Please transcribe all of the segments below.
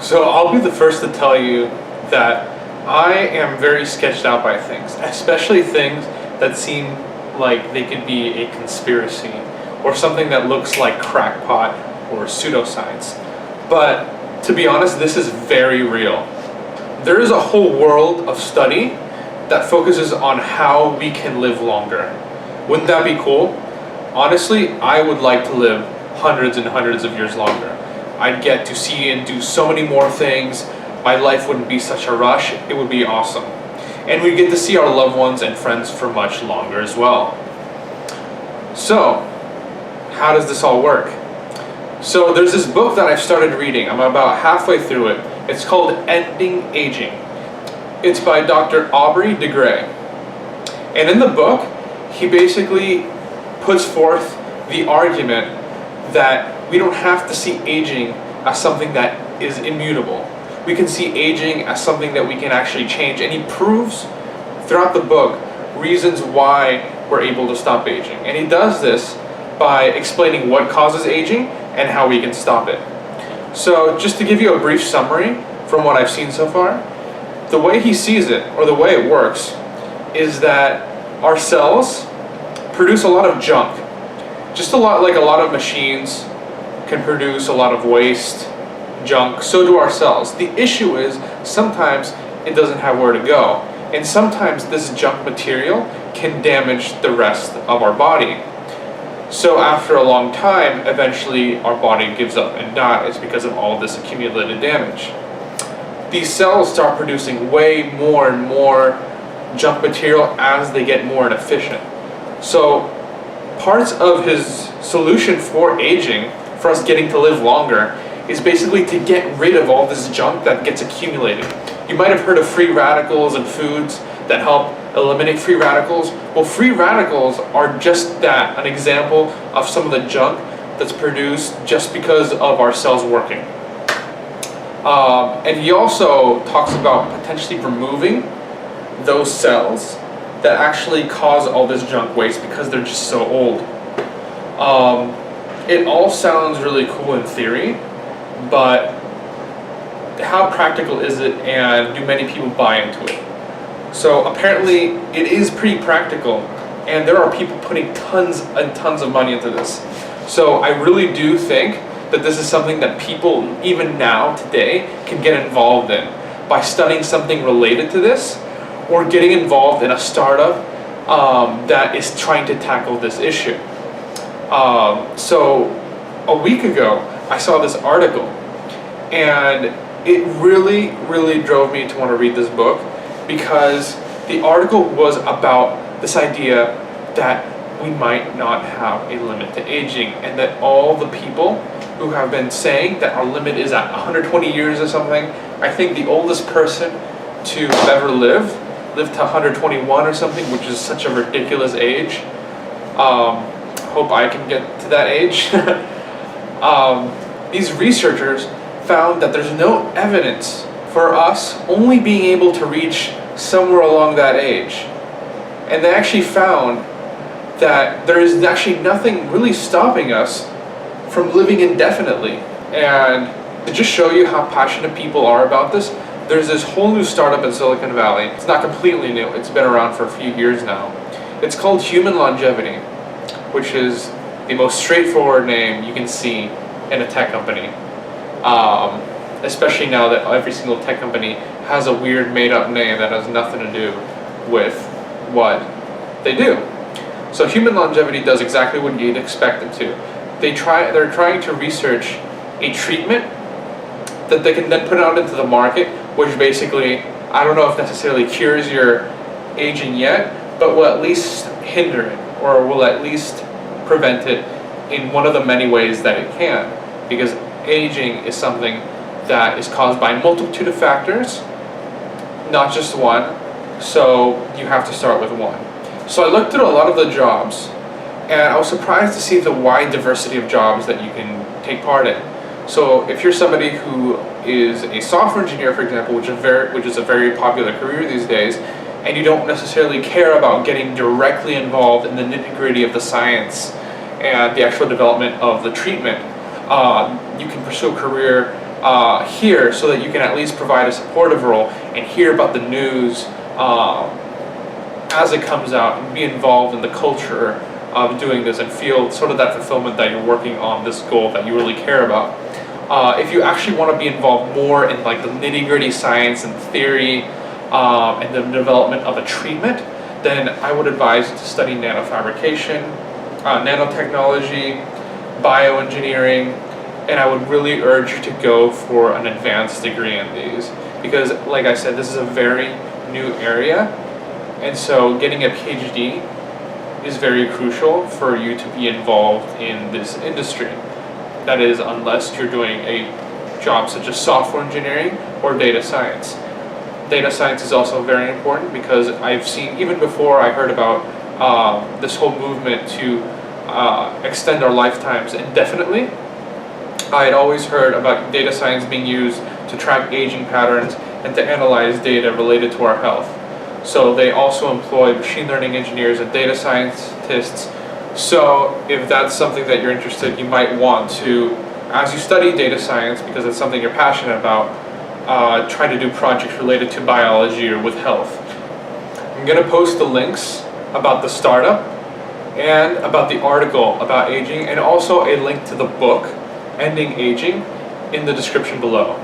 So I'll be the first to tell you that I am very sketched out by things, especially things that seem like they could be a conspiracy or something that looks like crackpot or pseudoscience. But to be honest, this is very real. There is a whole world of study that focuses on how we can live longer. Wouldn't that be cool? Honestly, I would like to live hundreds and hundreds of years longer. I'd get to see and do so many more things. My life wouldn't be such a rush. It would be awesome. And we'd get to see our loved ones and friends for much longer as well. So, how does this all work? So there's this book that I've started reading. I'm about halfway through it. It's called Ending Aging. It's by Dr. Aubrey de Grey. And in the book, he basically puts forth the argument that we don't have to see aging as something that is immutable. We can see aging as something that we can actually change. And he proves throughout the book reasons why we're able to stop aging. And he does this by explaining what causes aging and how we can stop it. So just to give you a brief summary from what I've seen so far, the way he sees it, or the way it works, is that our cells produce a lot of junk. Just a lot of machines can produce a lot of waste, junk, so do our cells. The issue is sometimes it doesn't have where to go. And sometimes this junk material can damage the rest of our body. So after a long time, eventually our body gives up and dies because of all this accumulated damage. These cells start producing way more and more junk material as they get more inefficient. So parts of his solution for aging, for us getting to live longer, is basically to get rid of all this junk that gets accumulated. You might have heard of free radicals and foods that help eliminate free radicals. Well, free radicals are just that, an example of some of the junk that's produced just because of our cells working. And he also talks about potentially removing those cells that actually cause all this junk waste because they're just so old. It all sounds really cool in theory, but how practical is it, and do many people buy into it? So apparently it is pretty practical, and there are people putting tons and tons of money into this. So I really do think that this is something that people, even now, today, can get involved in by studying something related to this, or getting involved in a startup that is trying to tackle this issue. So a week ago, I saw this article, and it really, really drove me to want to read this book, because the article was about this idea that we might not have a limit to aging, and that all the people who have been saying that our limit is at 120 years or something. I think the oldest person to have ever lived to 121 or something, which is such a ridiculous age. Hope I can get to that age. These researchers found that there's no evidence for us only being able to reach somewhere along that age. And they actually found that there is actually nothing really stopping us from living indefinitely. And to just show you how passionate people are about this, there's this whole new startup in Silicon Valley. It's not completely new, it's been around for a few years now. It's called Human Longevity, which is the most straightforward name you can see in a tech company. Especially now that every single tech company has a weird made-up name that has nothing to do with what they do. So Human Longevity does exactly what you'd expect them to. They're trying to research a treatment that they can then put out into the market, which basically, I don't know if necessarily cures your aging yet, but will at least hinder it, or will at least prevent it in one of the many ways that it can. Because aging is something that is caused by a multitude of factors, not just one, so you have to start with one. So I looked through a lot of the jobs, and I was surprised to see the wide diversity of jobs that you can take part in. So if you're somebody who is a software engineer, for example, which is a very popular career these days, and you don't necessarily care about getting directly involved in the nitty-gritty of the science and the actual development of the treatment, you can pursue a career here so that you can at least provide a supportive role and hear about the news as it comes out and be involved in the culture of doing this and feel sort of that fulfillment that you're working on this goal that you really care about. If you actually want to be involved more in like the nitty-gritty science and theory and the development of a treatment, then I would advise you to study nanofabrication, nanotechnology, bioengineering, and I would really urge you to go for an advanced degree in these because, like I said, this is a very new area, and so getting a PhD is very crucial for you to be involved in this industry. That is, unless you're doing a job such as software engineering or data science. Data science is also very important because I've seen, even before I heard about this whole movement to extend our lifetimes indefinitely, I had always heard about data science being used to track aging patterns and to analyze data related to our health. So they also employ machine learning engineers and data scientists. So if that's something that you're interested, you might want to, as you study data science, because it's something you're passionate about, try to do projects related to biology or with health. I'm going to post the links about the startup and about the article about aging, and also a link to the book, Ending Aging, in the description below.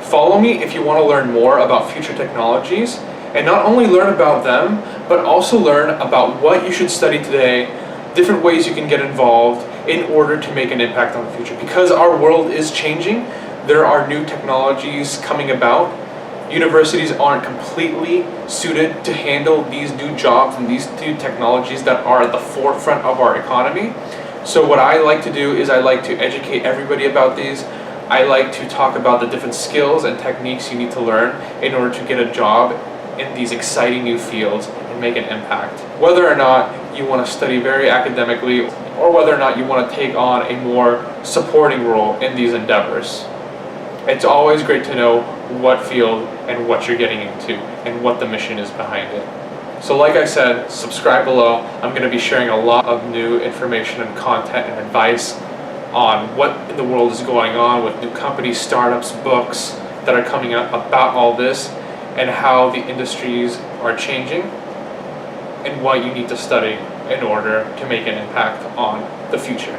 Follow me if you want to learn more about future technologies, and not only learn about them, but also learn about what you should study today, different ways you can get involved in order to make an impact on the future. Because our world is changing, there are new technologies coming about. Universities aren't completely suited to handle these new jobs and these new technologies that are at the forefront of our economy. So what I like to do is I like to educate everybody about these. I like to talk about the different skills and techniques you need to learn in order to get a job in these exciting new fields and make an impact. Whether or not you want to study very academically or whether or not you want to take on a more supporting role in these endeavors. It's always great to know what field and what you're getting into and what the mission is behind it. So like I said, subscribe below. I'm going to be sharing a lot of new information and content and advice on what in the world is going on with new companies, startups, books that are coming out about all this and how the industries are changing and what you need to study in order to make an impact on the future.